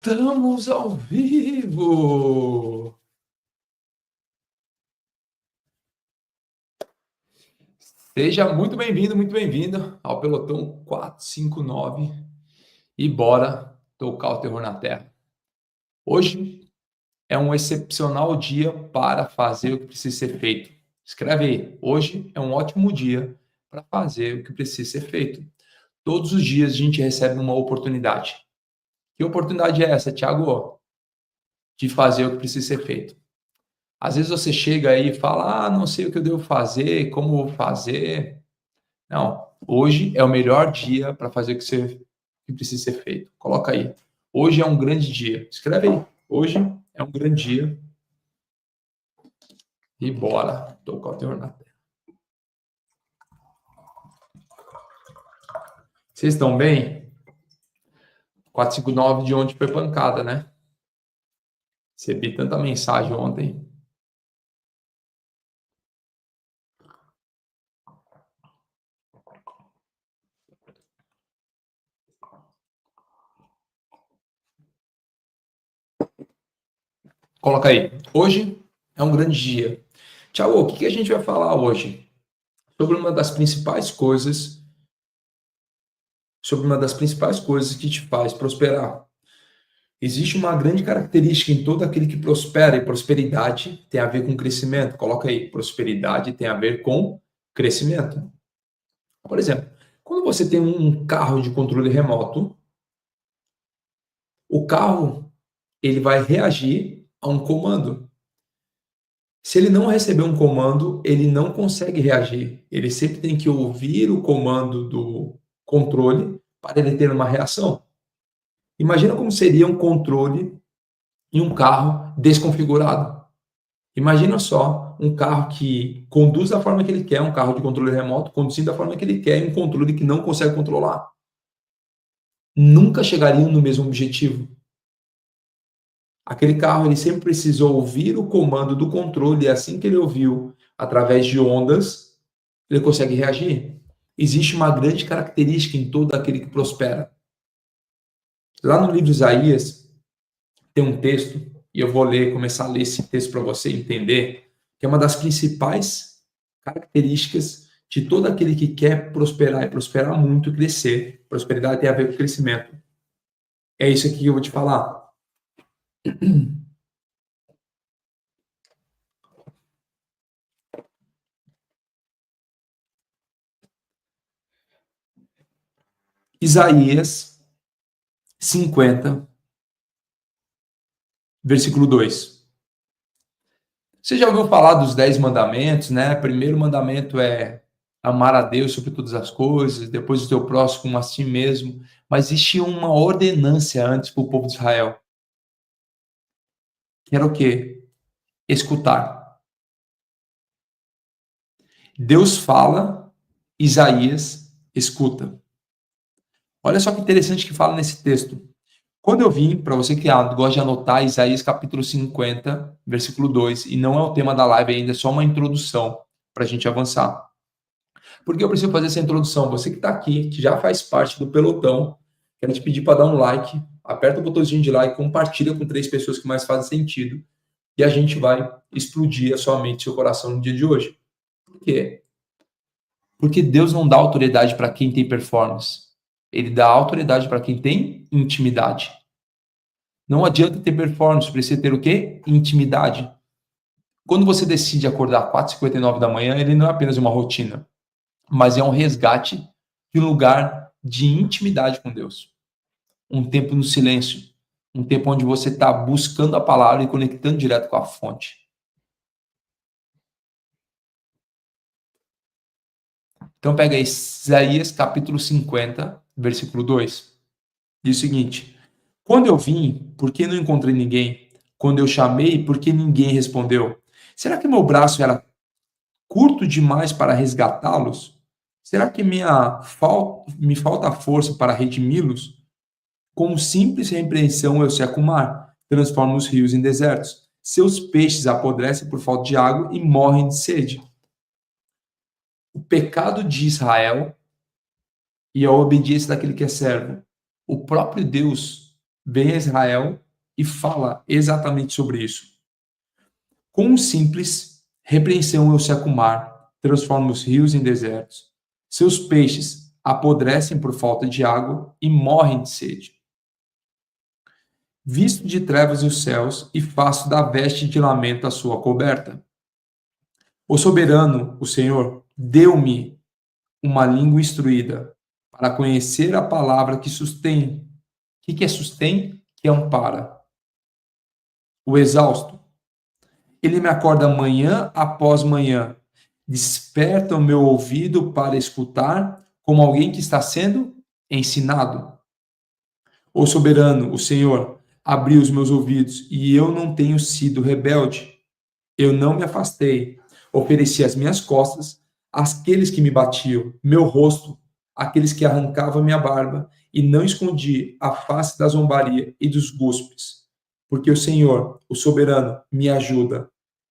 Estamos ao vivo! Seja muito bem-vindo ao Pelotão 459 e bora tocar o terror na terra. Hoje é um excepcional dia para fazer o que precisa ser feito. Escreve aí, hoje é um ótimo dia para fazer o que precisa ser feito. Todos os dias a gente recebe uma oportunidade. Que oportunidade é essa, Thiago? De fazer o que precisa ser feito. Às vezes você chega aí e fala, não sei o que eu devo fazer, como vou fazer. Não, hoje é o melhor dia para fazer o que precisa ser feito. Coloca aí. Hoje é um grande dia. Escreve aí. Hoje é um grande dia. E bora tocar o terror na terra. Vocês estão bem? 459 de ontem foi pancada, né? Recebi tanta mensagem ontem. Coloca aí. Hoje é um grande dia. Tiago, o que a gente vai falar hoje? Sobre uma das principais coisas que te faz prosperar. Existe uma grande característica em todo aquele que prospera, e prosperidade tem a ver com crescimento. Coloca aí, prosperidade tem a ver com crescimento. Por exemplo, quando você tem um carro de controle remoto, o carro ele vai reagir a um comando. Se ele não receber um comando, ele não consegue reagir. Ele sempre tem que ouvir o comando do controle para ele ter uma reação. Imagina como seria um controle em um carro desconfigurado. Imagina só um carro que conduz da forma que ele quer, um carro de controle remoto, conduzindo da forma que ele quer, e um controle que não consegue controlar. Nunca chegariam no mesmo objetivo. Aquele carro ele sempre precisou ouvir o comando do controle, e assim que ele ouviu, através de ondas, ele consegue reagir. Existe uma grande característica em todo aquele que prospera. Lá no livro de Isaías, tem um texto, e eu vou começar a ler esse texto para você entender, que é uma das principais características de todo aquele que quer prosperar e prosperar muito, crescer. Prosperidade tem a ver com crescimento. É isso aqui que eu vou te falar. Isaías 50, versículo 2. Você já ouviu falar dos 10 mandamentos, né? O primeiro mandamento é amar a Deus sobre todas as coisas, depois o teu próximo como a si mesmo. Mas existe uma ordenância antes para o povo de Israel, que era o quê? Escutar. Deus fala, Isaías escuta. Olha só que interessante que fala nesse texto. Quando eu vim, para você que gosta de anotar, Isaías capítulo 50, versículo 2, e não é o tema da live ainda, é só uma introdução para a gente avançar. Por que eu preciso fazer essa introdução? Você que está aqui, que já faz parte do pelotão, quero te pedir para dar um like, aperta o botãozinho de like, compartilha com 3 pessoas que mais fazem sentido, e a gente vai explodir a sua mente e seu coração no dia de hoje. Por quê? Porque Deus não dá autoridade para quem tem performance. Ele dá autoridade para quem tem intimidade. Não adianta ter performance, precisa ter o quê? Intimidade. Quando você decide acordar às 4h59 da manhã, ele não é apenas uma rotina, mas é um resgate de um lugar de intimidade com Deus. Um tempo no silêncio, um tempo onde você está buscando a palavra e conectando direto com a fonte. Então pega aí, Isaías capítulo 50, versículo 2. Diz o seguinte: quando eu vim, por que não encontrei ninguém? Quando eu chamei, por que ninguém respondeu? Será que meu braço era curto demais para resgatá-los? Será que me falta força para redimi-los? Com simples repreensão eu seco o mar, transformo os rios em desertos. Seus peixes apodrecem por falta de água e morrem de sede. O pecado de Israel e a obediência daquele que é servo. O próprio Deus vem a Israel e fala exatamente sobre isso. Com um simples, repreensão eu seco o mar, transformo os rios em desertos. Seus peixes apodrecem por falta de água e morrem de sede. Visto de trevas os céus e faço da veste de lamento a sua coberta. O soberano, o Senhor, deu-me uma língua instruída para conhecer a palavra que sustém. O que é sustém? Que ampara. O exausto. Ele me acorda manhã após manhã, desperta o meu ouvido para escutar, como alguém que está sendo ensinado. O soberano, o Senhor, abriu os meus ouvidos e eu não tenho sido rebelde. Eu não me afastei, ofereci as minhas costas àqueles que me batiam, meu rosto àqueles que arrancavam minha barba, e não escondi a face da zombaria e dos guspes. Porque o Senhor, o soberano, me ajuda.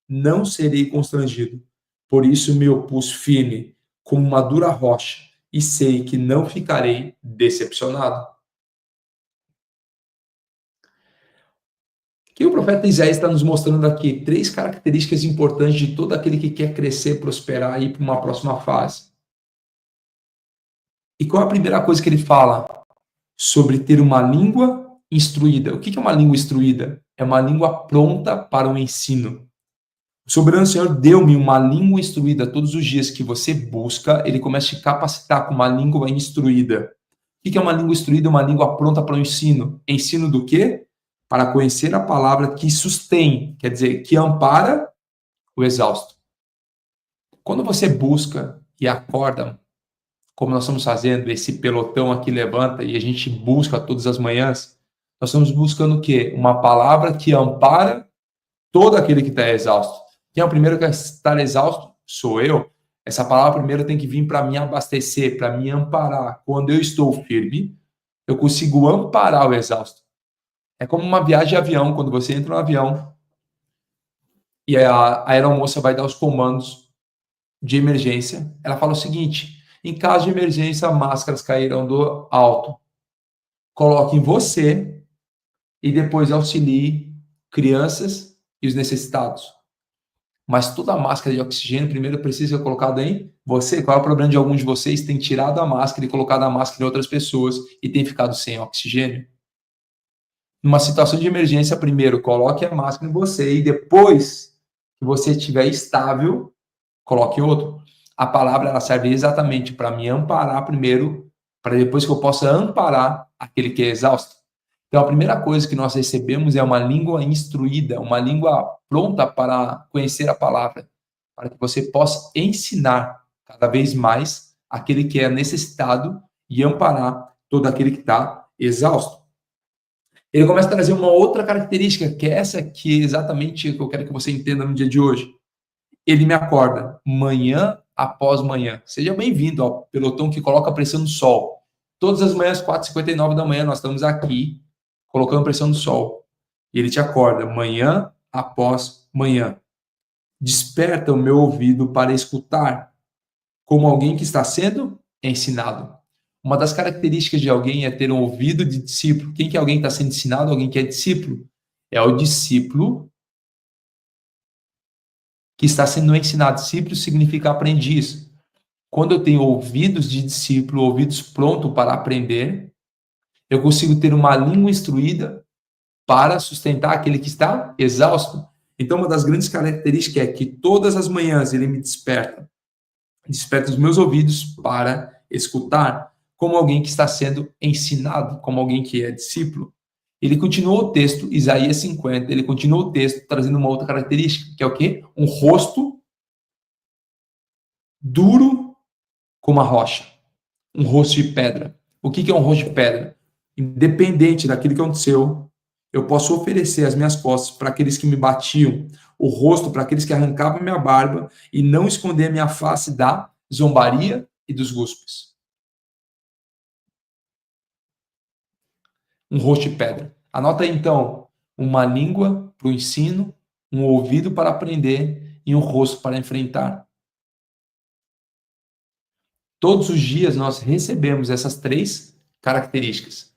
Não serei constrangido. Por isso me opus firme, como uma dura rocha, e sei que não ficarei decepcionado. O que o profeta Isaías está nos mostrando aqui? 3 características importantes de todo aquele que quer crescer, prosperar e ir para uma próxima fase. E qual é a primeira coisa que ele fala? Sobre ter uma língua instruída. O que é uma língua instruída? É uma língua pronta para o ensino. O soberano Senhor deu-me uma língua instruída. Todos os dias que você busca, ele começa a te capacitar com uma língua instruída. O que é uma língua instruída? Uma língua pronta para o ensino. Ensino do quê? Para conhecer a palavra que sustém, quer dizer, que ampara o exausto. Quando você busca e acorda, como nós estamos fazendo, esse pelotão aqui levanta e a gente busca todas as manhãs, nós estamos buscando o quê? Uma palavra que ampara todo aquele que está exausto. Quem é o primeiro que está exausto? Sou eu. Essa palavra primeiro tem que vir para me abastecer, para me amparar. Quando eu estou firme, eu consigo amparar o exausto. É como uma viagem de avião, quando você entra no avião e a aeromoça vai dar os comandos de emergência. Ela fala o seguinte: em caso de emergência, máscaras cairão do alto. Coloque em você e depois auxilie crianças e os necessitados. Mas toda a máscara de oxigênio primeiro precisa ser colocada em você. Qual é o problema de alguns de vocês terem tirado a máscara e colocado a máscara em outras pessoas e tem ficado sem oxigênio? Numa situação de emergência, primeiro coloque a máscara em você e depois que você estiver estável, coloque outro. A palavra ela serve exatamente para me amparar primeiro, para depois que eu possa amparar aquele que é exausto. Então, a primeira coisa que nós recebemos é uma língua instruída, uma língua pronta para conhecer a palavra, para que você possa ensinar cada vez mais aquele que é necessitado e amparar todo aquele que está exausto. Ele começa a trazer uma outra característica, que é essa que é exatamente que eu quero que você entenda no dia de hoje. Ele me acorda manhã após manhã. Seja bem-vindo ao pelotão que coloca a pressão no sol. Todas as manhãs, 4h59 da manhã, nós estamos aqui colocando pressão no sol. E ele te acorda manhã após manhã. Desperta o meu ouvido para escutar, como alguém que está sendo ensinado. Uma das características de alguém é ter um ouvido de discípulo. Quem que é alguém que está sendo ensinado? Alguém que é discípulo. É o discípulo que está sendo ensinado. Discípulo significa aprendiz. Quando eu tenho ouvidos de discípulo, ouvidos prontos para aprender, eu consigo ter uma língua instruída para sustentar aquele que está exausto. Então, uma das grandes características é que todas as manhãs ele me desperta os meus ouvidos para escutar, como alguém que está sendo ensinado, como alguém que é discípulo. Ele continua o texto, Isaías 50, ele continua o texto trazendo uma outra característica, que é o quê? Um rosto duro como a rocha, um rosto de pedra. O que é um rosto de pedra? Independente daquilo que aconteceu, eu posso oferecer as minhas costas para aqueles que me batiam, o rosto para aqueles que arrancavam minha barba e não esconder minha face da zombaria e dos guspes. Um rosto de pedra. Anota aí, então, uma língua para o ensino, um ouvido para aprender e um rosto para enfrentar. Todos os dias nós recebemos essas 3 características.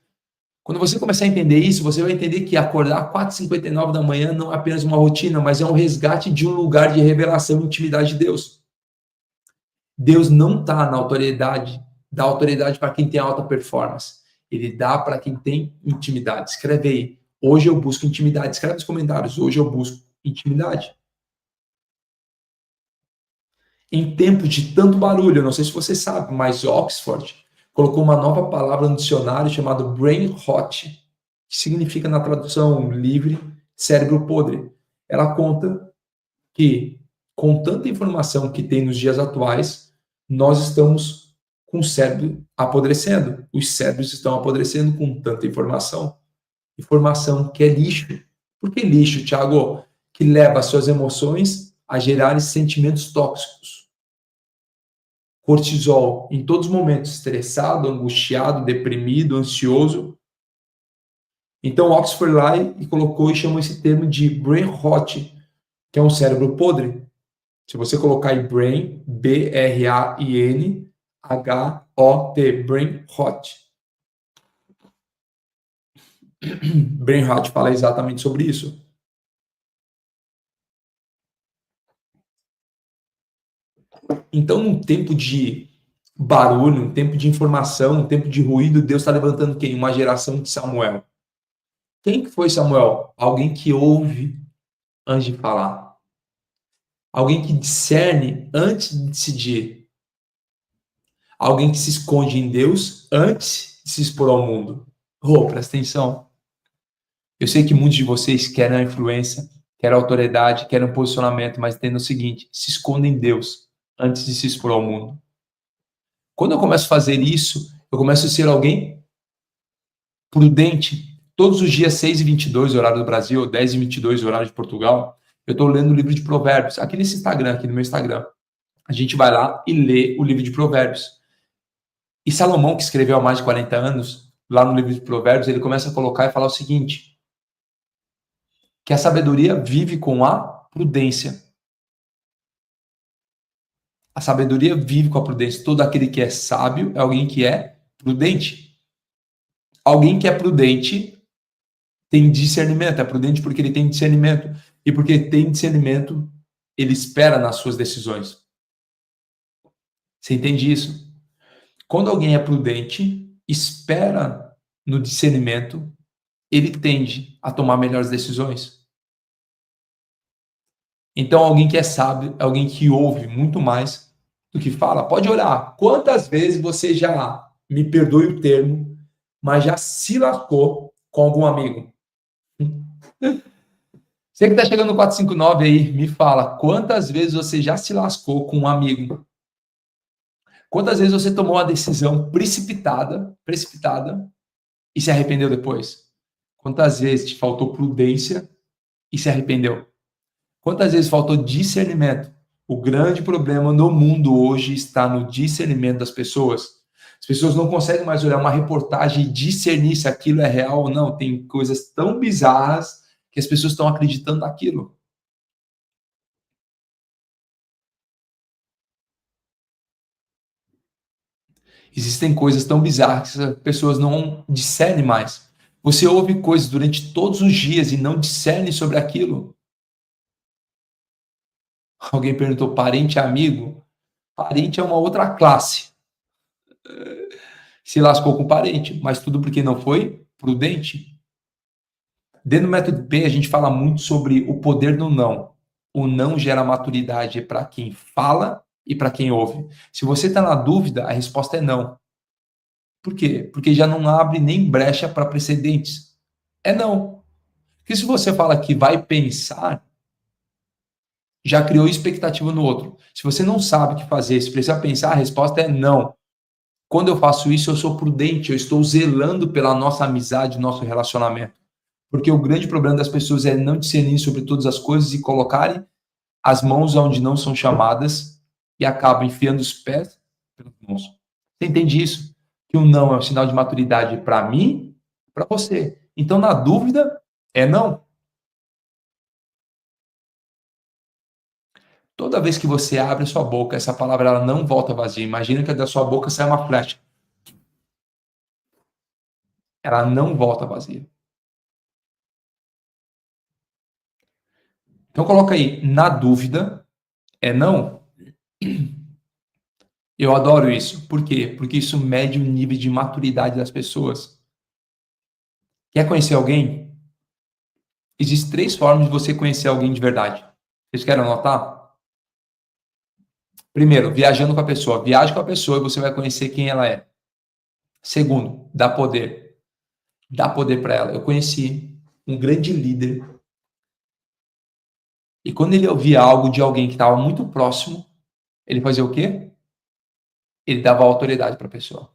Quando você começar a entender isso, você vai entender que acordar 4h59 da manhã não é apenas uma rotina, mas é um resgate de um lugar de revelação e intimidade de Deus. Deus não está na autoridade, dá autoridade para quem tem alta performance. Ele dá para quem tem intimidade. Escreve aí. Hoje eu busco intimidade. Escreve nos comentários. Hoje eu busco intimidade. Em tempos de tanto barulho, eu não sei se você sabe, mas Oxford colocou uma nova palavra no dicionário chamada brain rot, que significa, na tradução livre, cérebro podre. Ela conta que, com tanta informação que tem nos dias atuais, nós estamos com o cérebro apodrecendo. Os cérebros estão apodrecendo com tanta informação. Informação que é lixo. Por que lixo, Thiago? Que leva as suas emoções a gerarem sentimentos tóxicos. Cortisol, em todos os momentos, estressado, angustiado, deprimido, ansioso. Então, Oxford lá e colocou e chamou esse termo de brain rot, que é um cérebro podre. Se você colocar aí brain, B-R-A-I-N, H-O-T, brain rot. Brain rot fala exatamente sobre isso. Então, num tempo de barulho, um tempo de informação, um tempo de ruído, Deus está levantando quem? Uma geração de Samuel. Quem que foi Samuel? Alguém que ouve antes de falar. Alguém que discerne antes de decidir. Alguém que se esconde em Deus antes de se expor ao mundo. Oh, presta atenção. Eu sei que muitos de vocês querem a influência, querem a autoridade, querem um posicionamento, mas entenda o seguinte, se esconda em Deus antes de se expor ao mundo. Quando eu começo a fazer isso, eu começo a ser alguém prudente. Todos os dias, 6h22, horário do Brasil, 10h22, horário de Portugal, eu estou lendo o livro de Provérbios, aqui nesse Instagram, aqui no meu Instagram. A gente vai lá e lê o livro de Provérbios. E Salomão, que escreveu há mais de 40 anos, lá no livro de Provérbios, ele começa a colocar e falar o seguinte, que a sabedoria vive com a prudência. A sabedoria vive com a prudência. Todo aquele que é sábio é alguém que é prudente. Alguém que é prudente tem discernimento. É prudente porque ele tem discernimento. E porque tem discernimento, ele espera nas suas decisões. Você entende isso? Quando alguém é prudente, espera no discernimento, ele tende a tomar melhores decisões. Então, alguém que é sábio é alguém que ouve muito mais do que fala. Pode olhar. Quantas vezes você já, me perdoe o termo, mas já se lascou com algum amigo? Você que está chegando no 459 aí, me fala. Quantas vezes você já se lascou com um amigo? Quantas vezes você tomou uma decisão precipitada e se arrependeu depois? Quantas vezes te faltou prudência e se arrependeu? Quantas vezes faltou discernimento? O grande problema no mundo hoje está no discernimento das pessoas. As pessoas não conseguem mais olhar uma reportagem e discernir se aquilo é real ou não. Tem coisas tão bizarras que as pessoas estão acreditando naquilo. Existem coisas tão bizarras que as pessoas não discernem mais. Você ouve coisas durante todos os dias e não discerne sobre aquilo. Alguém perguntou, parente é amigo? Parente é uma outra classe. Se lascou com o parente, mas tudo porque não foi prudente. Dentro do método P, a gente fala muito sobre o poder do não. O não gera maturidade para quem fala e para quem ouve. Se você está na dúvida, a resposta é não. Por quê? Porque já não abre nem brecha para precedentes. É não. Porque se você fala que vai pensar, já criou expectativa no outro. Se você não sabe o que fazer, se precisa pensar, a resposta é não. Quando eu faço isso, eu sou prudente, eu estou zelando pela nossa amizade, nosso relacionamento. Porque o grande problema das pessoas é não discernir sobre todas as coisas e colocarem as mãos onde não são chamadas e acabam enfiando os pés pelas mãos. Você entende isso? Que o não é um sinal de maturidade para mim, para você. Então, na dúvida, é não. Toda vez que você abre sua boca, essa palavra ela não volta vazia. Imagina que da sua boca sai uma flecha. ela não volta vazia. Então coloca aí, na dúvida, é não. Eu adoro isso. Por quê? Porque isso mede o nível de maturidade das pessoas. Quer conhecer alguém? Existem 3 formas de você conhecer alguém de verdade. Vocês querem anotar? Primeiro, viajando com a pessoa. Viaje com a pessoa e você vai conhecer quem ela é. Segundo, dá poder. Dá poder para ela. Eu conheci um grande líder e quando ele ouvia algo de alguém que estava muito próximo, ele fazia o quê? Ele dava autoridade para a pessoa.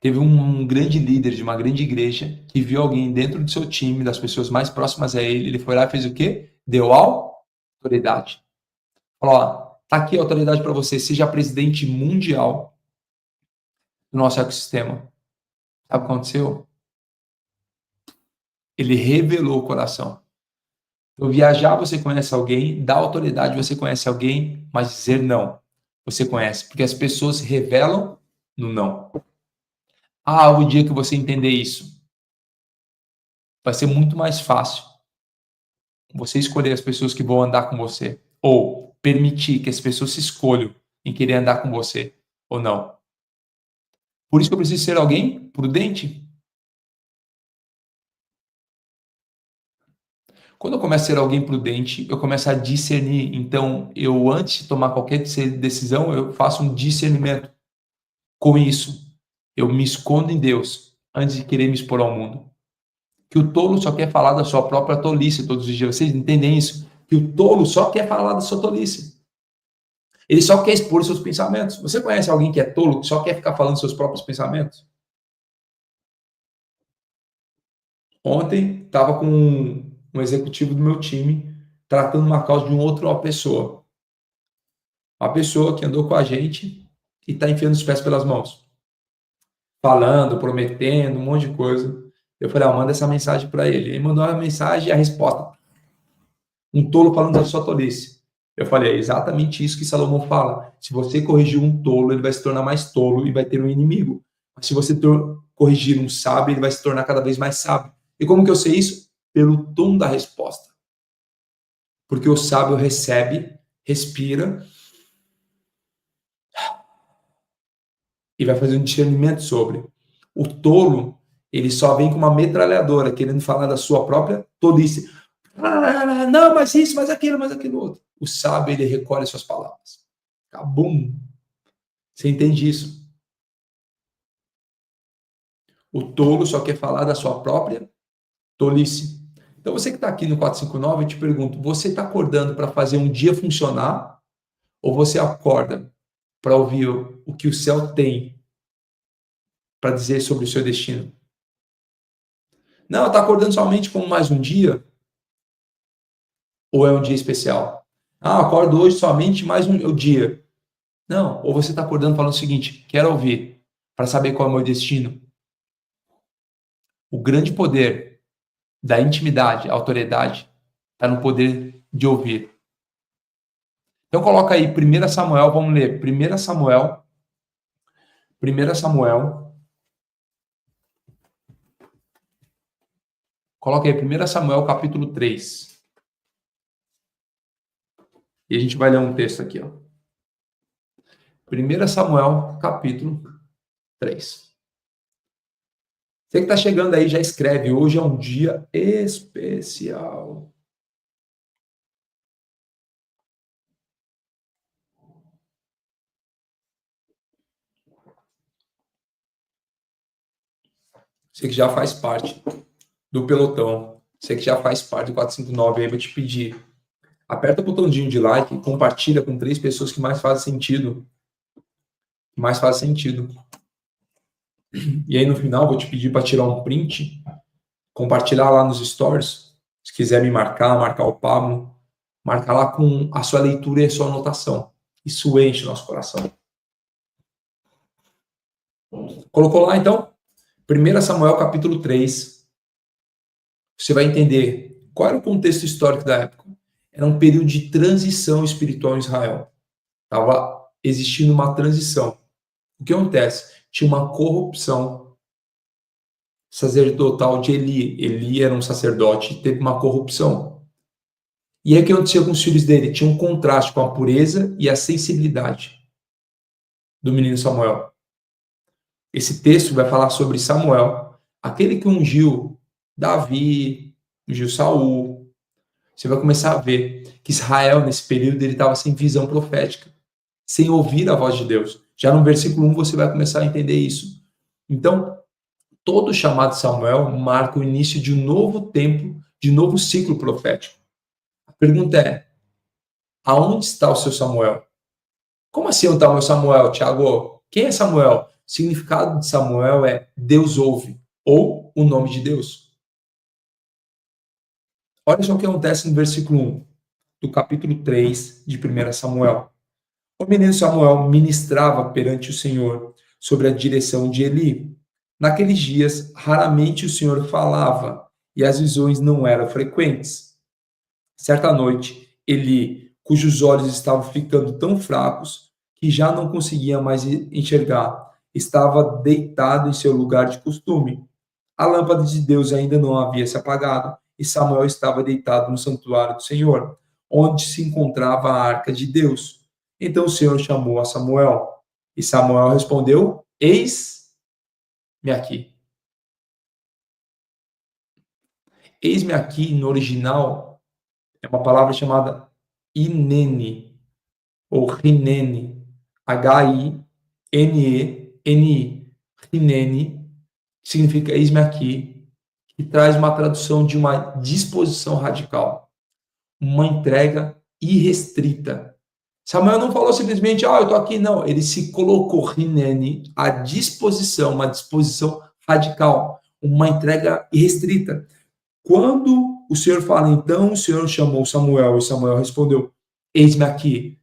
Teve um grande líder de uma grande igreja que viu alguém dentro do seu time, das pessoas mais próximas a ele, ele foi lá e fez o quê? Deu autoridade. Falou, ó, tá aqui a autoridade para você, seja presidente mundial do nosso ecossistema. Sabe o que aconteceu? Ele revelou o coração. Então, viajar, você conhece alguém, dar autoridade, você conhece alguém, mas dizer não, você conhece, porque as pessoas revelam no não. Ah, o dia que você entender isso, vai ser muito mais fácil você escolher as pessoas que vão andar com você, ou permitir que as pessoas se escolham em querer andar com você, ou não. Por isso que eu preciso ser alguém prudente. Quando eu começo a ser alguém prudente, eu começo a discernir. Então, eu antes de tomar qualquer decisão, eu faço um discernimento. Com isso, eu me escondo em Deus antes de querer me expor ao mundo. Que o tolo só quer falar da sua própria tolice todos os dias. Vocês entendem isso? Que o tolo só quer falar da sua tolice. Ele só quer expor os seus pensamentos. Você conhece alguém que é tolo, que só quer ficar falando seus próprios pensamentos? Ontem, estava com um executivo do meu time tratando uma causa de uma outra pessoa. Uma pessoa que andou com a gente e está enfiando os pés pelas mãos. Falando, prometendo, um monte de coisa. Eu falei, manda essa mensagem para ele. Ele mandou uma mensagem e a resposta. Um tolo falando da sua tolice. Eu falei, é exatamente isso que Salomão fala. Se você corrigir um tolo, ele vai se tornar mais tolo e vai ter um inimigo. Mas se você corrigir um sábio, ele vai se tornar cada vez mais sábio. E como que eu sei isso? Pelo tom da resposta. Porque o sábio recebe, respira e vai fazer um discernimento sobre. O tolo, ele só vem com uma metralhadora, querendo falar da sua própria tolice. Não, mas isso, mas aquilo outro. O sábio, ele recolhe suas palavras. Cabum. Você entende isso? O tolo só quer falar da sua própria tolice. Então, você que está aqui no 459, eu te pergunto, você está acordando para fazer um dia funcionar? Ou você acorda para ouvir o que o céu tem para dizer sobre o seu destino? Não, está acordando somente como mais um dia? Ou é um dia especial? Ah, acordo hoje somente mais um dia. Não, ou você está acordando falando o seguinte, quero ouvir para saber qual é o meu destino. O grande poder da intimidade, a autoridade, está no poder de ouvir. Então coloca aí 1 Samuel, vamos ler. 1 Samuel. 1 Samuel. Coloca aí 1 Samuel capítulo 3. E a gente vai ler um texto aqui, ó. 1 Samuel capítulo 3. Você que está chegando aí, já escreve. Hoje é um dia especial. Você que já faz parte do pelotão, você que já faz parte do 459, aí eu vou te pedir, aperta o botãozinho de like, compartilha com 3 pessoas que mais fazem sentido. E aí no final vou te pedir para tirar um print, compartilhar lá nos stories, se quiser me marcar o Pablo, marcar lá com a sua leitura e a sua anotação. Isso enche o nosso coração. Colocou lá então? 1 Samuel capítulo 3. Você vai entender qual era o contexto histórico da época. Era um período de transição espiritual em Israel. Estava existindo uma transição. O que acontece? tinha uma corrupção sacerdotal de Eli. Eli era um sacerdote e teve uma corrupção. E aí o que aconteceu com os filhos dele? Tinha um contraste com a pureza e a sensibilidade do menino Samuel. Esse texto vai falar sobre Samuel, aquele que ungiu Davi, ungiu Saul. Você vai começar a ver que Israel, nesse período, ele estava sem visão profética, sem ouvir a voz de Deus. Já no versículo 1 você vai começar a entender isso. Então, todo o chamado de Samuel marca o início de um novo tempo, de um novo ciclo profético. A pergunta é, aonde está o seu Samuel? Como assim onde está o meu Samuel, Tiago? Quem é Samuel? O significado de Samuel é Deus ouve, ou o nome de Deus. Olha só o que acontece no versículo 1 do capítulo 3 de 1 Samuel. O menino Samuel ministrava perante o Senhor sobre a direção de Eli. Naqueles dias, raramente o Senhor falava e as visões não eram frequentes. Certa noite, Eli, cujos olhos estavam ficando tão fracos que já não conseguia mais enxergar, estava deitado em seu lugar de costume. A lâmpada de Deus ainda não havia se apagado e Samuel estava deitado no santuário do Senhor, onde se encontrava a arca de Deus. Então o Senhor chamou a Samuel e Samuel respondeu: Eis-me aqui. Eis-me aqui, no original, é uma palavra chamada Hineni, ou Hineni, H-I-N-E-N-I. Hineni significa eis-me aqui, que traz uma tradução de uma disposição radical, uma entrega irrestrita. Samuel não falou simplesmente, eu estou aqui, não. Ele se colocou, Hineni, à disposição, uma disposição radical, uma entrega irrestrita. Quando o Senhor fala, então o Senhor chamou Samuel e Samuel respondeu, eis-me aqui.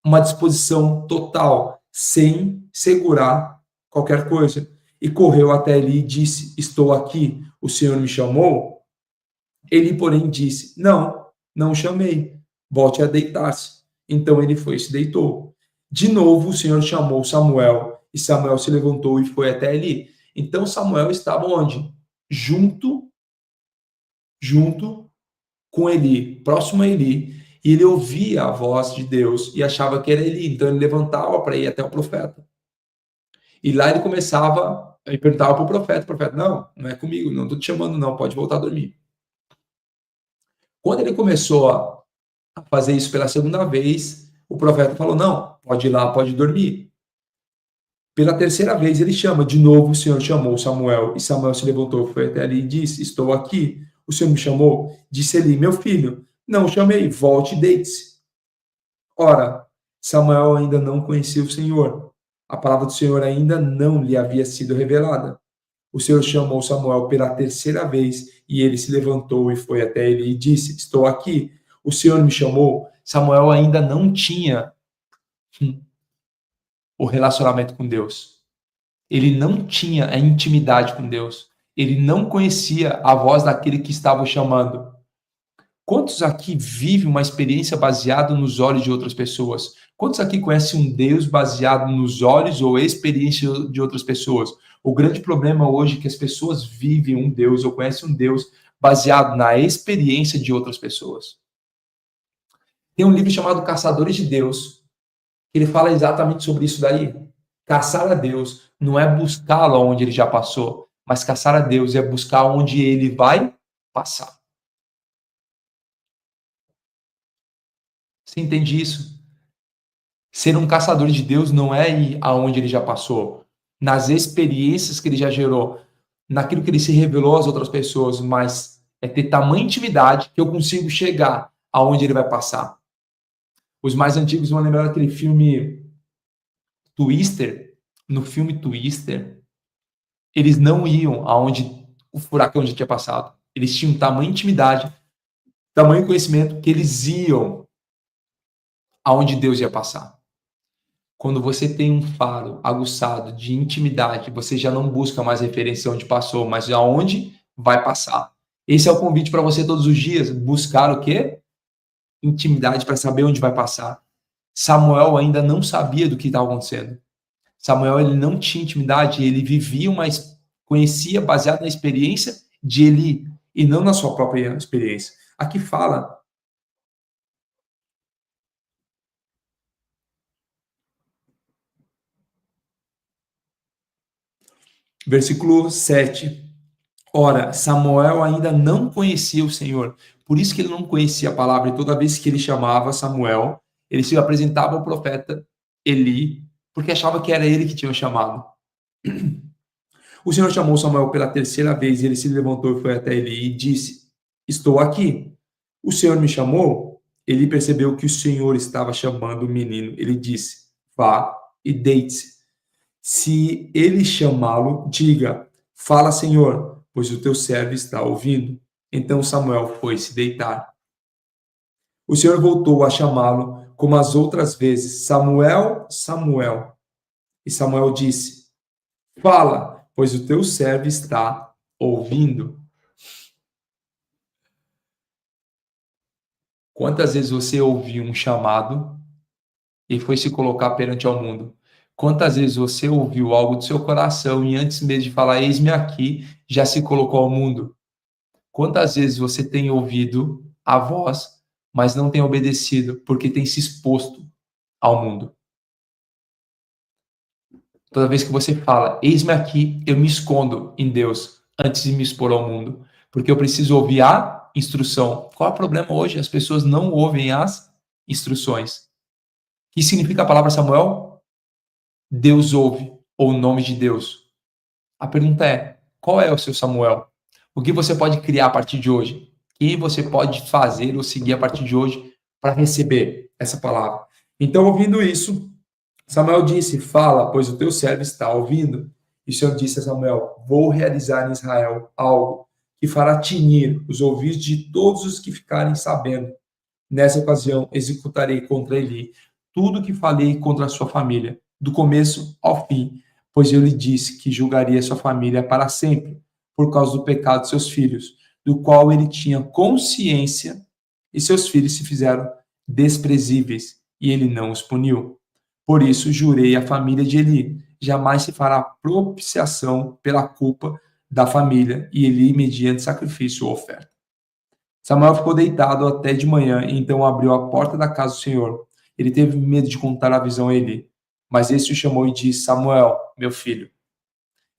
Uma disposição total, sem segurar qualquer coisa. E correu até Eli e disse, estou aqui, o Senhor me chamou? Ele, porém, disse, não chamei, volte a deitar-se. Então ele foi e se deitou. De novo o Senhor chamou Samuel, e Samuel se levantou e foi até Eli. Então Samuel estava onde? Junto com Eli, próximo a Eli, e ele ouvia a voz de Deus e achava que era Eli, então ele levantava para ir até o profeta. E lá ele começava e perguntava para o profeta, não é comigo, não estou te chamando não, pode voltar a dormir. Quando ele começou a fazer isso pela segunda vez, o profeta falou, não, pode ir lá, pode dormir. Pela terceira vez ele chama, de novo o Senhor chamou Samuel, e Samuel se levantou, foi até ali e disse, estou aqui, o Senhor me chamou? Disse Eli, meu filho, não chamei, volte e deite-se. Ora, Samuel ainda não conhecia o Senhor, a palavra do Senhor ainda não lhe havia sido revelada. O Senhor chamou Samuel pela terceira vez, e ele se levantou e foi até ele e disse, estou aqui, o Senhor me chamou. Samuel ainda não tinha o relacionamento com Deus. Ele não tinha a intimidade com Deus. Ele não conhecia a voz daquele que estava o chamando. Quantos aqui vivem uma experiência baseada nos olhos de outras pessoas? Quantos aqui conhecem um Deus baseado nos olhos ou experiência de outras pessoas? O grande problema hoje é que as pessoas vivem um Deus ou conhecem um Deus baseado na experiência de outras pessoas. Tem um livro chamado Caçadores de Deus, que ele fala exatamente sobre isso daí. Caçar a Deus não é buscá-lo onde ele já passou, mas caçar a Deus é buscar onde ele vai passar. Você entende isso? Ser um caçador de Deus não é ir aonde ele já passou, nas experiências que ele já gerou, naquilo que ele se revelou às outras pessoas, mas é ter tamanha intimidade que eu consigo chegar aonde ele vai passar. Os mais antigos vão lembrar daquele filme Twister. No filme Twister, eles não iam aonde o furacão já tinha passado. Eles tinham tamanha intimidade, tamanho conhecimento que eles iam aonde Deus ia passar. Quando você tem um faro aguçado de intimidade, você já não busca mais referência onde passou, mas aonde vai passar. Esse é o convite para você todos os dias, buscar o quê? Intimidade para saber onde vai passar. Samuel ainda não sabia do que estava acontecendo. Samuel, ele não tinha intimidade, ele vivia conhecia baseado na experiência de Eli e não na sua própria experiência. Aqui fala, versículo 7. Ora, Samuel ainda não conhecia o Senhor, por isso que ele não conhecia a palavra, e toda vez que ele chamava Samuel, ele se apresentava ao profeta Eli, porque achava que era ele que tinha chamado. O Senhor chamou Samuel pela terceira vez, e ele se levantou e foi até Eli e disse: Estou aqui. O Senhor me chamou? Ele percebeu que o Senhor estava chamando o menino. Ele disse: Vá e deite-se. Se ele chamá-lo, diga: Fala, Senhor, pois o teu servo está ouvindo. Então Samuel foi se deitar. O Senhor voltou a chamá-lo como as outras vezes: Samuel, Samuel. E Samuel disse: Fala, pois o teu servo está ouvindo. Quantas vezes você ouviu um chamado e foi se colocar perante ao mundo? Quantas vezes você ouviu algo do seu coração e antes mesmo de falar, eis-me aqui, já se colocou ao mundo? Quantas vezes você tem ouvido a voz, mas não tem obedecido, porque tem se exposto ao mundo? Toda vez que você fala, eis-me aqui, eu me escondo em Deus antes de me expor ao mundo, porque eu preciso ouvir a instrução. Qual é o problema hoje? As pessoas não ouvem as instruções. O que significa a palavra Samuel? Deus ouve, ou o nome de Deus. A pergunta é, qual é o seu Samuel? O que você pode criar a partir de hoje? O que você pode fazer ou seguir a partir de hoje para receber essa palavra? Então, ouvindo isso, Samuel disse, fala, pois o teu servo está ouvindo. E o Senhor disse a Samuel, vou realizar em Israel algo que fará tinir os ouvidos de todos os que ficarem sabendo. Nessa ocasião, executarei contra Eli tudo o que falei contra a sua família, do começo ao fim, pois eu lhe disse que julgaria sua família para sempre, por causa do pecado de seus filhos, do qual ele tinha consciência, e seus filhos se fizeram desprezíveis, e ele não os puniu. Por isso, jurei à família de Eli, jamais se fará propiciação pela culpa da família, e Eli, mediante sacrifício ou oferta. Samuel ficou deitado até de manhã, e então abriu a porta da casa do Senhor. Ele teve medo de contar a visão a Eli. Mas este o chamou e disse: Samuel, meu filho.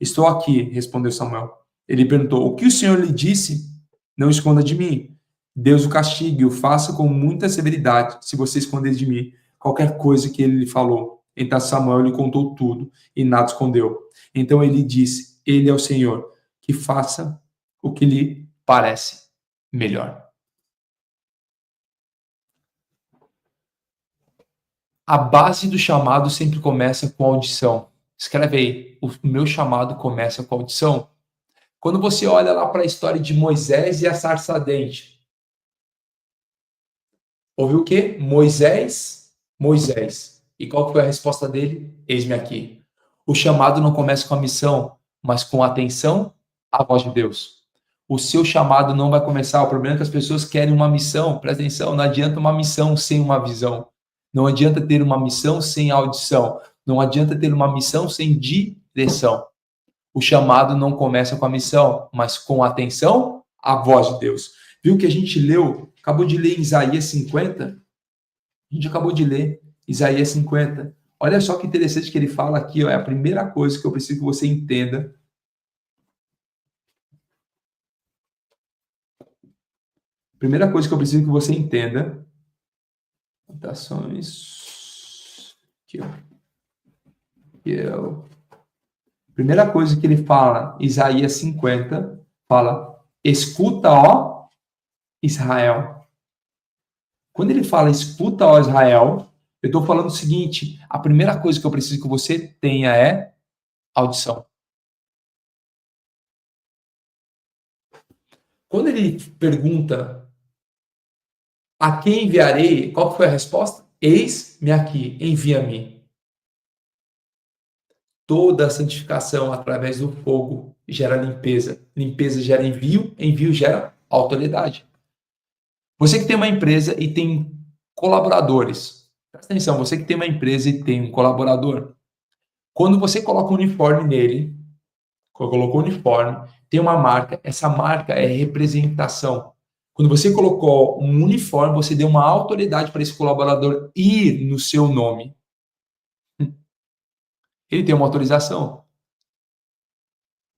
Estou aqui, respondeu Samuel. Ele perguntou: O que o Senhor lhe disse? Não esconda de mim. Deus o castigue e o faça com muita severidade, se você esconder de mim qualquer coisa que ele lhe falou. Então Samuel lhe contou tudo e nada escondeu. Então ele disse: Ele é o Senhor, que faça o que lhe parece melhor. A base do chamado sempre começa com audição. Escreve aí, o meu chamado começa com audição. Quando você olha lá para a história de Moisés e a sarça ardente, ouviu o quê? Moisés, Moisés. E qual foi a resposta dele? Eis-me aqui. O chamado não começa com a missão, mas com a atenção à voz de Deus. O seu chamado não vai começar. O problema é que as pessoas querem uma missão. Presta atenção, não adianta uma missão sem uma visão. Não adianta ter uma missão sem audição. Não adianta ter uma missão sem direção. O chamado não começa com a missão, mas com a atenção à voz de Deus. Viu que a gente leu, acabou de ler em Isaías 50? A gente acabou de ler Isaías 50. Olha só que interessante que ele fala aqui, ó, é a primeira coisa que eu preciso que você entenda. Primeira coisa que eu preciso que você entenda. Anotações. Aqui, ó. Primeira coisa que ele fala, Isaías 50, fala: escuta, ó Israel. Quando ele fala escuta, ó Israel, eu estou falando o seguinte: a primeira coisa que eu preciso que você tenha é audição. Quando ele pergunta a quem enviarei, qual foi a resposta? Eis-me aqui, envia-me. Toda a santificação através do fogo gera limpeza. Limpeza gera envio, envio gera autoridade. Você que tem uma empresa e tem colaboradores. Presta atenção, você que tem uma empresa e tem um colaborador. Quando você coloca um uniforme nele, colocou o uniforme, tem uma marca, essa marca é representação. Quando você colocou um uniforme, você deu uma autoridade para esse colaborador ir no seu nome. Ele tem uma autorização.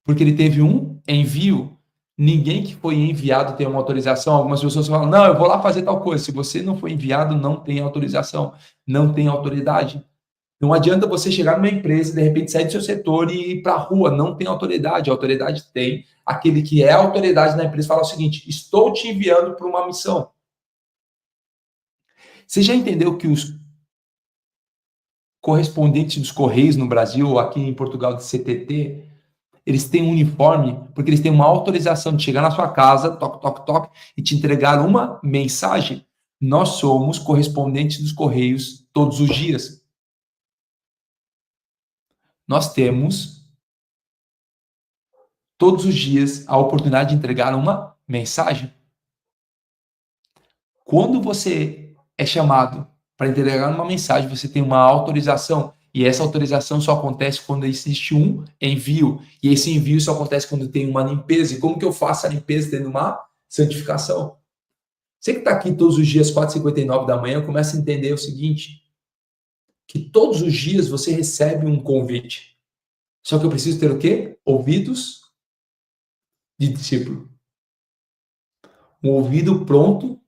Porque ele teve um envio. Ninguém que foi enviado tem uma autorização. Algumas pessoas falam, não, eu vou lá fazer tal coisa. Se você não foi enviado, não tem autorização, não tem autoridade. Não adianta você chegar numa empresa e de repente sair do seu setor e ir para a rua. Não tem autoridade. A autoridade tem aquele que é a autoridade na empresa fala o seguinte: estou te enviando para uma missão. Você já entendeu que os correspondentes dos Correios no Brasil, aqui em Portugal, de CTT, eles têm um uniforme porque eles têm uma autorização de chegar na sua casa, toque, toque, toque, e te entregar uma mensagem? Nós somos correspondentes dos Correios todos os dias. Nós temos todos os dias a oportunidade de entregar uma mensagem. Quando você é chamado para entregar uma mensagem, você tem uma autorização. E essa autorização só acontece quando existe um envio. E esse envio só acontece quando tem uma limpeza. E como que eu faço a limpeza tendo uma santificação? Você que está aqui todos os dias, 4h59 da manhã, começa a entender o seguinte, que todos os dias você recebe um convite. Só que eu preciso ter o quê? Ouvidos de discípulo. Um ouvido pronto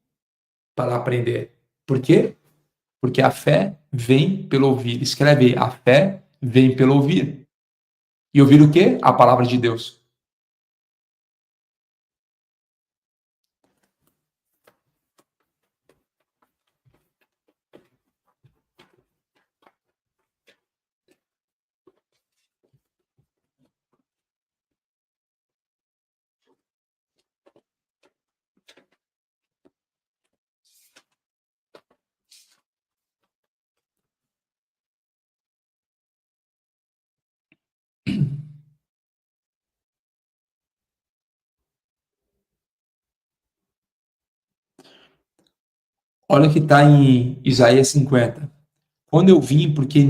para aprender. Por quê? Porque a fé vem pelo ouvir. Escreve aí, a fé vem pelo ouvir. E ouvir o quê? A palavra de Deus. Olha o que está em Isaías 50. Quando eu vim, porque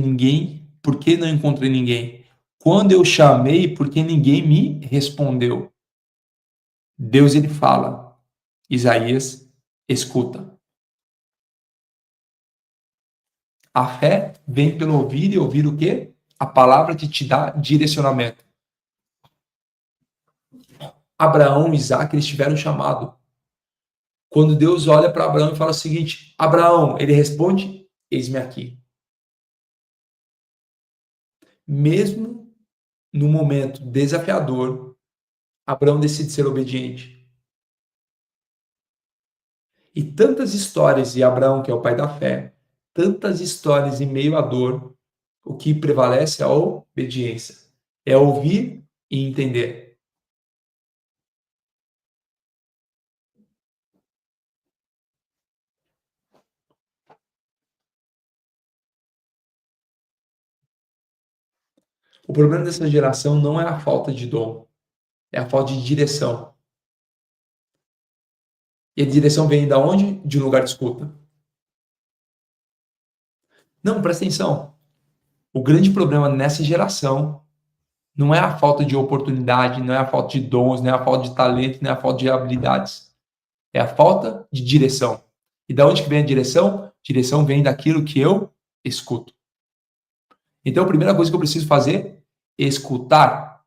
não encontrei ninguém? Quando eu chamei, porque ninguém me respondeu? Deus, ele fala. Isaías escuta. A fé vem pelo ouvir e ouvir o quê? A palavra que te dá direcionamento. Abraão e Isaac, eles tiveram chamado. Quando Deus olha para Abraão e fala o seguinte, Abraão, ele responde, eis-me aqui. Mesmo no momento desafiador, Abraão decide ser obediente. E tantas histórias de Abraão, que é o pai da fé, tantas histórias em meio à dor, o que prevalece é a obediência. É ouvir e entender. O problema dessa geração não é a falta de dom, é a falta de direção. E a direção vem da onde? De um lugar de escuta. Não, presta atenção. O grande problema nessa geração não é a falta de oportunidade, não é a falta de dons, não é a falta de talento, não é a falta de habilidades. É a falta de direção. E da onde que vem a direção? Direção vem daquilo que eu escuto. Então, a primeira coisa que eu preciso fazer é escutar.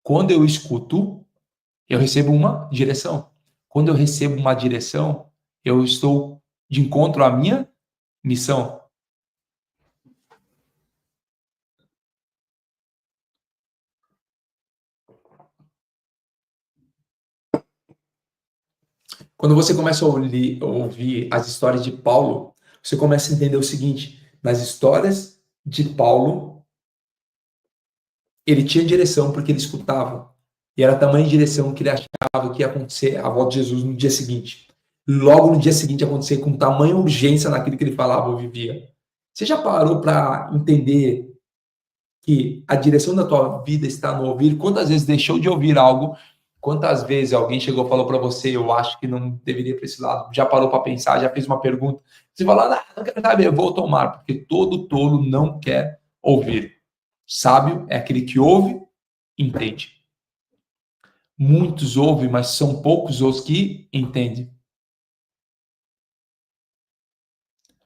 Quando eu escuto, eu recebo uma direção. Quando eu recebo uma direção, eu estou de encontro à minha missão. Quando você começa a ouvir as histórias de Paulo, você começa a entender o seguinte: nas histórias de Paulo, ele tinha direção porque ele escutava. E era a tamanha direção que ele achava que ia acontecer a volta de Jesus no dia seguinte. Logo no dia seguinte acontecer com tamanha urgência naquilo que ele falava ou vivia. Você já parou para entender que a direção da tua vida está no ouvir? Quantas vezes deixou de ouvir algo? Quantas vezes alguém chegou e falou para você, eu acho que não deveria para esse lado? Já parou para pensar, já fez uma pergunta? Você fala, não quero saber, eu vou tomar, porque todo tolo não quer ouvir. Sábio é aquele que ouve e entende. Muitos ouvem, mas são poucos os que entendem.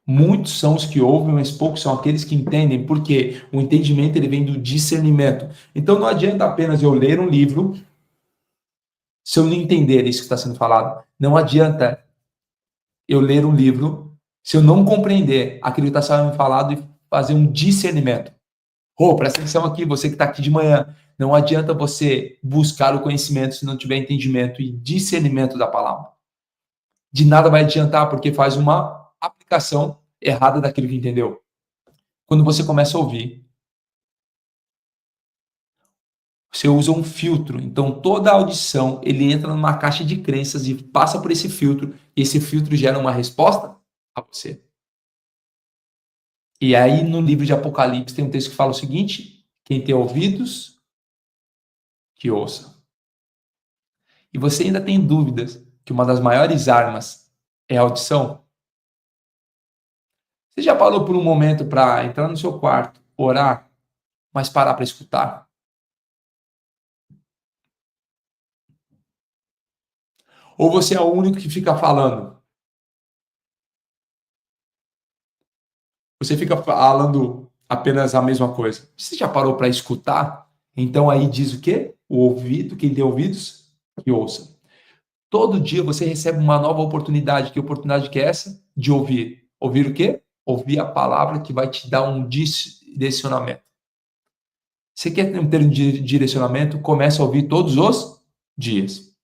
Muitos são os que ouvem, mas poucos são aqueles que entendem, porque o entendimento ele vem do discernimento. Então não adianta apenas eu ler um livro se eu não entender isso que está sendo falado. Não adianta eu ler um livro se eu não compreender aquilo que está sendo falado e fazer um discernimento. Presta atenção aqui, você que está aqui de manhã. Não adianta você buscar o conhecimento se não tiver entendimento e discernimento da palavra. De nada vai adiantar, porque faz uma aplicação errada daquilo que entendeu. Quando você começa a ouvir, você usa um filtro. Então, toda audição, ele entra numa caixa de crenças e passa por esse filtro. E esse filtro gera uma resposta a você. E aí, no livro de Apocalipse, tem um texto que fala o seguinte: quem tem ouvidos, que ouça. E você ainda tem dúvidas que uma das maiores armas é a audição? Você já parou por um momento para entrar no seu quarto, orar, mas parar para escutar? Ou você é o único que fica falando? Você fica falando apenas a mesma coisa. Você já parou para escutar? Então aí diz o quê? O ouvido, quem tem ouvidos, que ouça. Todo dia você recebe uma nova oportunidade. Que oportunidade que é essa? De ouvir. Ouvir o quê? Ouvir a palavra que vai te dar um direcionamento. Você quer ter um direcionamento? Comece a ouvir todos os dias.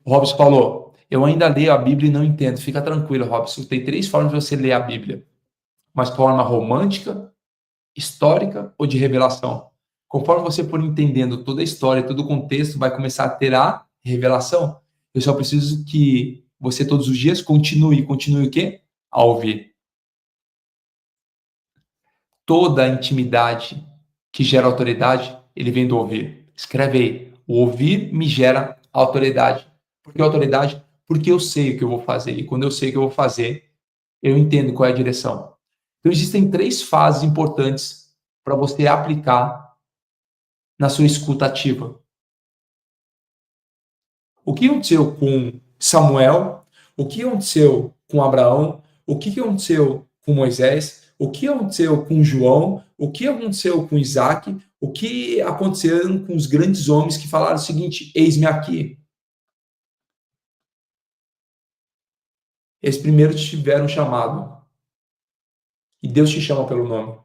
O Robson falou, eu ainda leio a Bíblia e não entendo. Fica tranquilo, Robson. Tem 3 formas de você ler a Bíblia. Uma forma romântica, histórica ou de revelação. Conforme você for entendendo toda a história, todo o contexto, vai começar a ter a revelação. Eu só preciso que você todos os dias continue o quê? A ouvir. Toda a intimidade que gera autoridade, ele vem do ouvir. Escreve aí. O ouvir me gera autoridade. Por que autoridade? Porque eu sei o que eu vou fazer. E quando eu sei o que eu vou fazer, eu entendo qual é a direção. Então, existem 3 fases importantes para você aplicar na sua escuta ativa. O que aconteceu com Samuel? O que aconteceu com Abraão? O que aconteceu com Moisés? O que aconteceu com João? O que aconteceu com Isaac? O que aconteceu com os grandes homens que falaram o seguinte: eis-me aqui? Eles primeiro tiveram chamado. E Deus te chama pelo nome.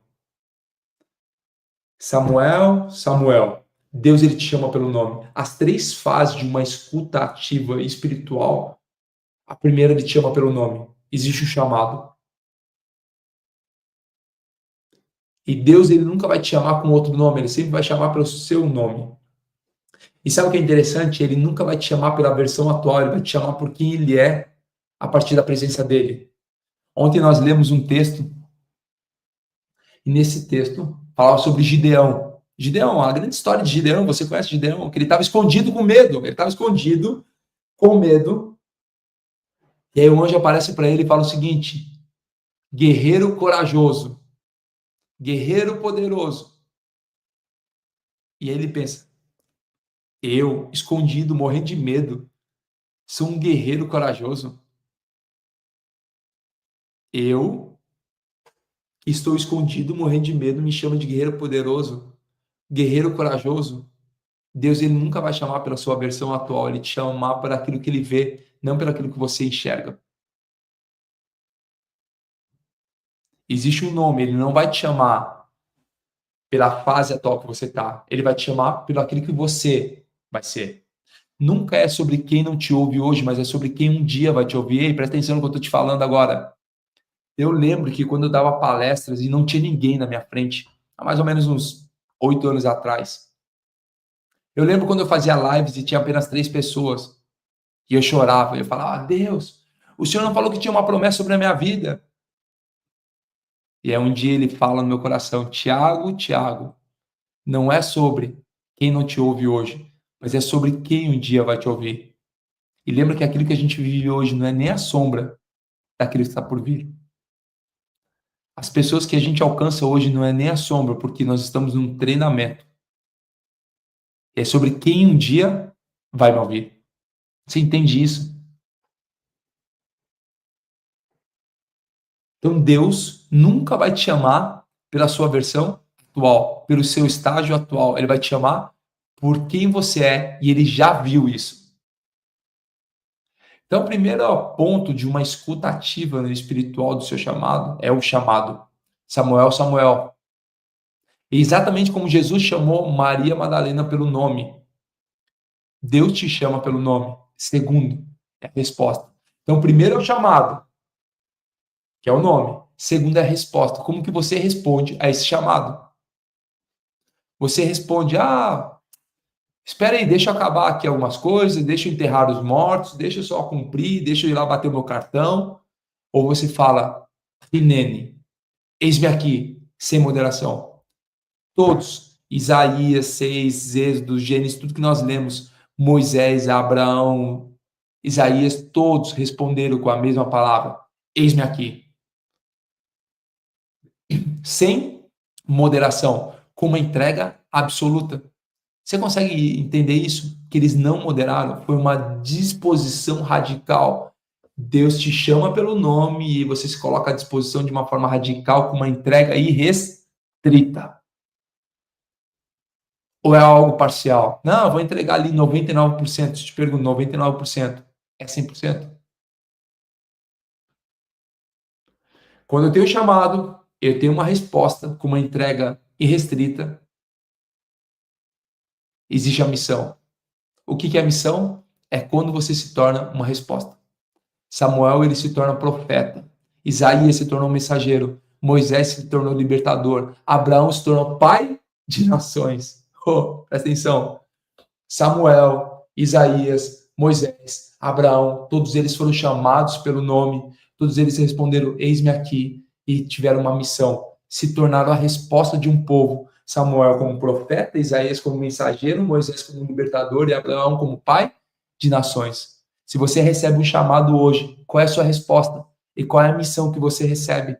Samuel, Samuel. Deus ele te chama pelo nome. As 3 fases de uma escuta ativa e espiritual. A primeira ele te chama pelo nome. Existe o chamado. E Deus ele nunca vai te chamar com outro nome, ele sempre vai chamar pelo seu nome. E sabe o que é interessante? Ele nunca vai te chamar pela versão atual, ele vai te chamar por quem ele é a partir da presença dele. Ontem nós lemos um texto e nesse texto falava sobre Gideão. Gideão, a grande história de Gideão, você conhece Gideão? Que ele estava escondido com medo, ele estava escondido com medo. E aí o anjo aparece para ele e fala o seguinte: guerreiro corajoso, guerreiro poderoso. E aí ele pensa: eu, escondido, morrendo de medo, sou um guerreiro corajoso. Eu, estou escondido, morrendo de medo, me chama de guerreiro poderoso, guerreiro corajoso. Deus ele nunca vai chamar pela sua versão atual, ele te chama por aquilo que ele vê, não pelo aquilo que você enxerga. Existe um nome, ele não vai te chamar pela fase atual que você está, ele vai te chamar pelo aquilo que você vai ser. Nunca é sobre quem não te ouve hoje, mas é sobre quem um dia vai te ouvir. Ei, presta atenção no que eu estou te falando agora. Eu lembro que quando eu dava palestras e não tinha ninguém na minha frente, há mais ou menos uns 8 anos atrás. Eu lembro quando eu fazia lives e tinha apenas 3 pessoas. E eu chorava, eu falava: Deus, o Senhor não falou que tinha uma promessa sobre a minha vida. E aí um dia ele fala no meu coração: Tiago, Tiago, não é sobre quem não te ouve hoje, mas é sobre quem um dia vai te ouvir. E lembra que aquilo que a gente vive hoje não é nem a sombra daquilo que está por vir. As pessoas que a gente alcança hoje não é nem a sombra, porque nós estamos num treinamento. É sobre quem um dia vai me ouvir. Você entende isso? Então Deus nunca vai te chamar pela sua versão atual, pelo seu estágio atual. Ele vai te chamar por quem você é e ele já viu isso. Então, o primeiro ponto de uma escuta ativa no espiritual do seu chamado é o chamado. Samuel, Samuel. E exatamente como Jesus chamou Maria Madalena pelo nome. Deus te chama pelo nome. Segundo, é a resposta. Então, primeiro é o chamado, que é o nome. Segundo é a resposta. Como que você responde a esse chamado? Você responde, espera aí, deixa eu acabar aqui algumas coisas, deixa eu enterrar os mortos, deixa eu só cumprir, deixa eu ir lá bater o meu cartão. Ou você fala, Rinene, eis-me aqui, sem moderação. Todos, Isaías 6, Êxodo, Gênesis, tudo que nós lemos, Moisés, Abraão, Isaías, todos responderam com a mesma palavra, eis-me aqui. Sem moderação, com uma entrega absoluta. Você consegue entender isso? Que eles não moderaram, foi uma disposição radical. Deus te chama pelo nome e você se coloca à disposição de uma forma radical, com uma entrega irrestrita. Ou é algo parcial? Não, eu vou entregar ali 99%. Se te pergunto, 99% é 100%? Quando eu tenho chamado, eu tenho uma resposta com uma entrega irrestrita, existe a missão. O que é a missão? É quando você se torna uma resposta. Samuel, ele se torna profeta. Isaías se tornou mensageiro. Moisés se tornou libertador. Abraão se tornou pai de nações. Oh, presta atenção. Samuel, Isaías, Moisés, Abraão, todos eles foram chamados pelo nome, todos eles responderam, eis-me aqui, e tiveram uma missão, se tornaram a resposta de um povo. Samuel como profeta, Isaías como mensageiro, Moisés como libertador e Abraão como pai de nações. Se você recebe um chamado hoje, qual é a sua resposta? E qual é a missão que você recebe?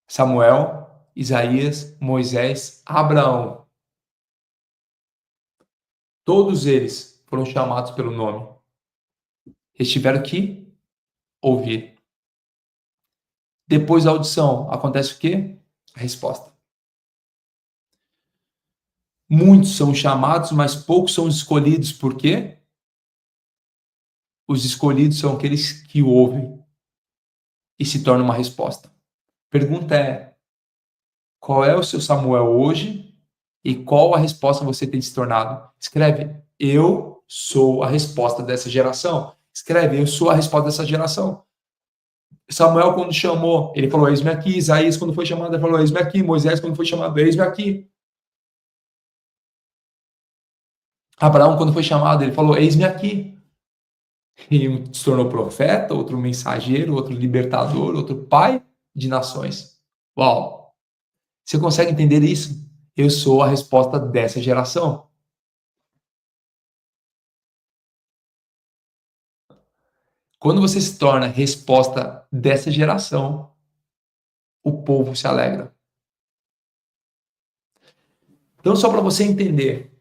Samuel, Isaías, Moisés, Abraão. Todos eles foram chamados pelo nome. Eles tiveram que ouvir. Depois da audição, acontece o quê? A resposta. Muitos são chamados, mas poucos são escolhidos. Por quê? Os escolhidos são aqueles que ouvem e se tornam uma resposta. Pergunta é: qual é o seu Samuel hoje e qual a resposta você tem se tornado? Escreve: eu sou a resposta dessa geração. Escreve: eu sou a resposta dessa geração. Samuel, quando chamou, ele falou: eis-me aqui. Isaías, quando foi chamado, ele falou: eis-me aqui. Moisés, quando foi chamado, eis-me aqui. Abraão, quando foi chamado, ele falou: eis-me aqui. E um se tornou profeta, outro mensageiro, outro libertador, outro pai de nações. Uau! Você consegue entender isso? Eu sou a resposta dessa geração. Quando você se torna resposta dessa geração, o povo se alegra. Então, só para você entender,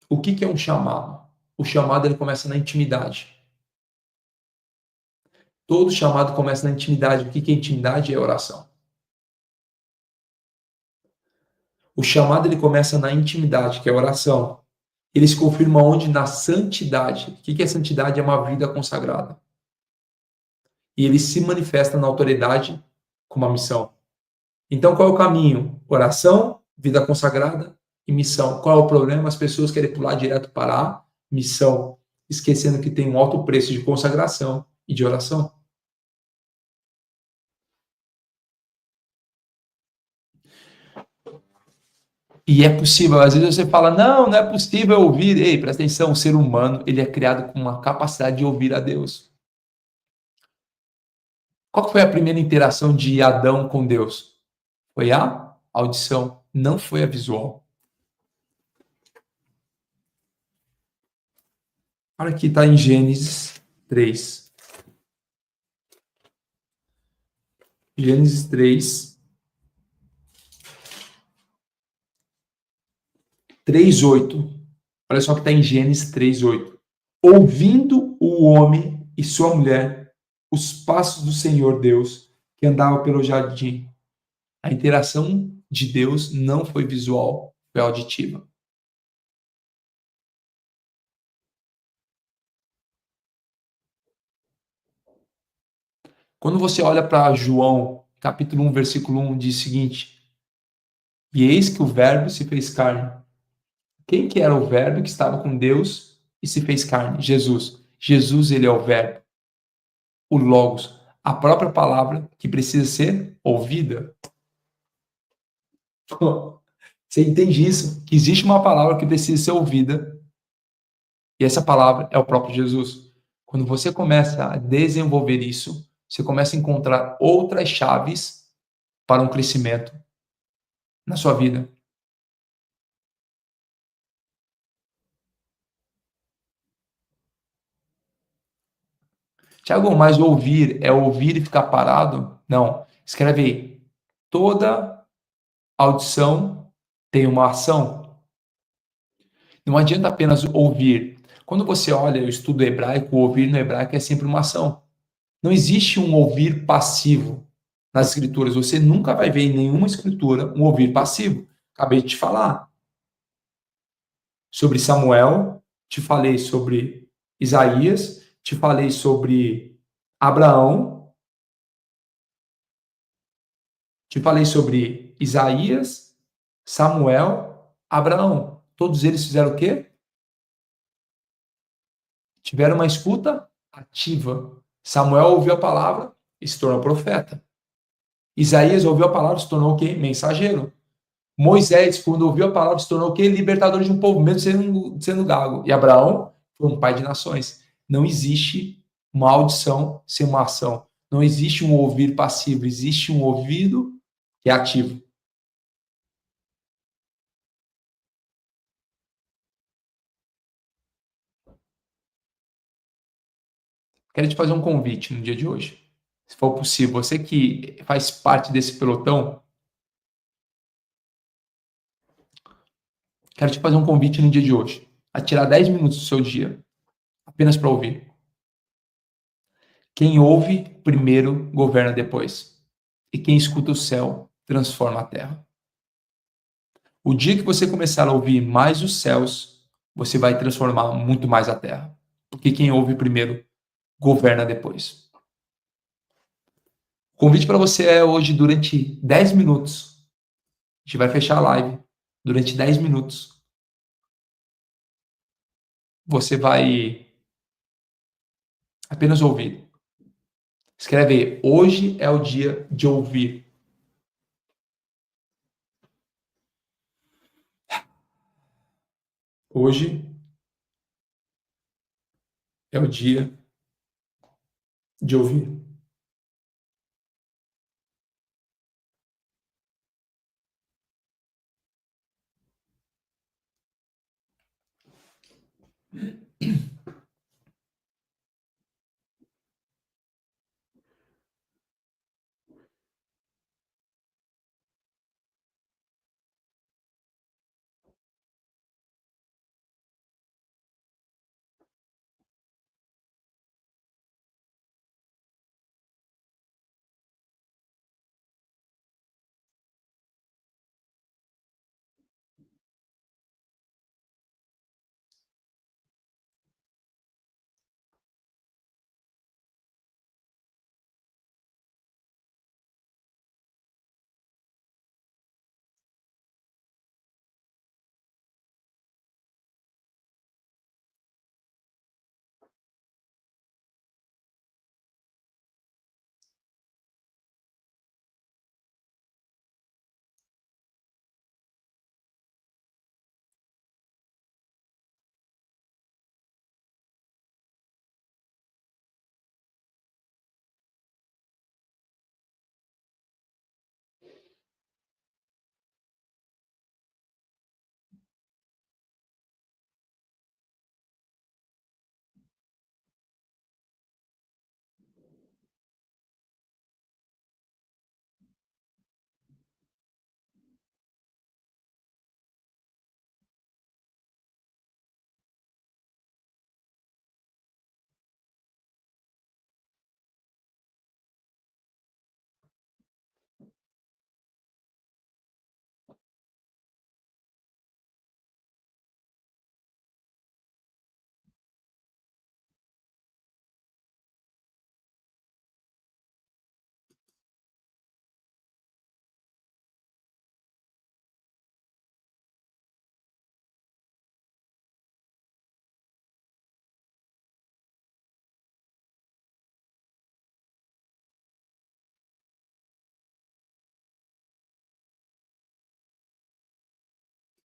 o que é um chamado? O chamado ele começa na intimidade. Todo chamado começa na intimidade. O que é intimidade? É oração. O chamado ele começa na intimidade, que é oração. Ele se confirma onde? Na santidade. O que é santidade? É uma vida consagrada. E ele se manifesta na autoridade com uma missão. Então, qual é o caminho? Oração, vida consagrada e missão. Qual é o problema? As pessoas querem pular direto para a missão, esquecendo que tem um alto preço de consagração e de oração. E é possível, às vezes você fala, não é possível ouvir. Ei, presta atenção, o ser humano, ele é criado com uma capacidade de ouvir a Deus. Qual foi a primeira interação de Adão com Deus? Foi a audição, não foi a visual. Olha aqui, está em Gênesis 3. Gênesis 3, 3:8. Olha só que está em Gênesis 3:8. Ouvindo o homem e sua mulher os passos do Senhor Deus que andava pelo jardim. A interação de Deus não foi visual, foi auditiva. Quando você olha para João, capítulo 1, versículo 1, diz o seguinte: E eis que o verbo se fez carne. Quem que era o verbo que estava com Deus e se fez carne? Jesus. Jesus, ele é o verbo, o logos, a própria palavra que precisa ser ouvida. Você entende isso? Que existe uma palavra que precisa ser ouvida e essa palavra é o próprio Jesus. Quando você começa a desenvolver isso, você começa a encontrar outras chaves para um crescimento na sua vida. Tiago, mas ouvir é ouvir e ficar parado? Não. Escreve aí. Toda audição tem uma ação. Não adianta apenas ouvir. Quando você olha o estudo hebraico, o ouvir no hebraico é sempre uma ação. Não existe um ouvir passivo nas escrituras. Você nunca vai ver em nenhuma escritura um ouvir passivo. Acabei de te falar sobre Samuel, te falei sobre Isaías, te falei sobre Abraão, te falei sobre Isaías, Samuel, Abraão. Todos eles fizeram o quê? Tiveram uma escuta ativa. Samuel ouviu a palavra e se tornou profeta. Isaías ouviu a palavra e se tornou o quê? Mensageiro. Moisés, quando ouviu a palavra, se tornou o quê? Libertador de um povo, mesmo sendo gago. E Abraão foi um pai de nações. Não existe uma audição sem uma ação. Não existe um ouvir passivo, existe um ouvido que é ativo. Quero te fazer um convite no dia de hoje. Se for possível, você que faz parte desse pelotão, quero te fazer um convite no dia de hoje. A tirar 10 minutos do seu dia, apenas para ouvir. Quem ouve primeiro governa depois. E quem escuta o céu transforma a terra. O dia que você começar a ouvir mais os céus, você vai transformar muito mais a terra. Porque quem ouve primeiro governa depois. O convite para você é hoje, durante 10 minutos. A gente vai fechar a live. Durante 10 minutos. Você vai apenas ouvir. Escreve aí. Hoje é o dia de ouvir. Hoje é o dia de ouvir.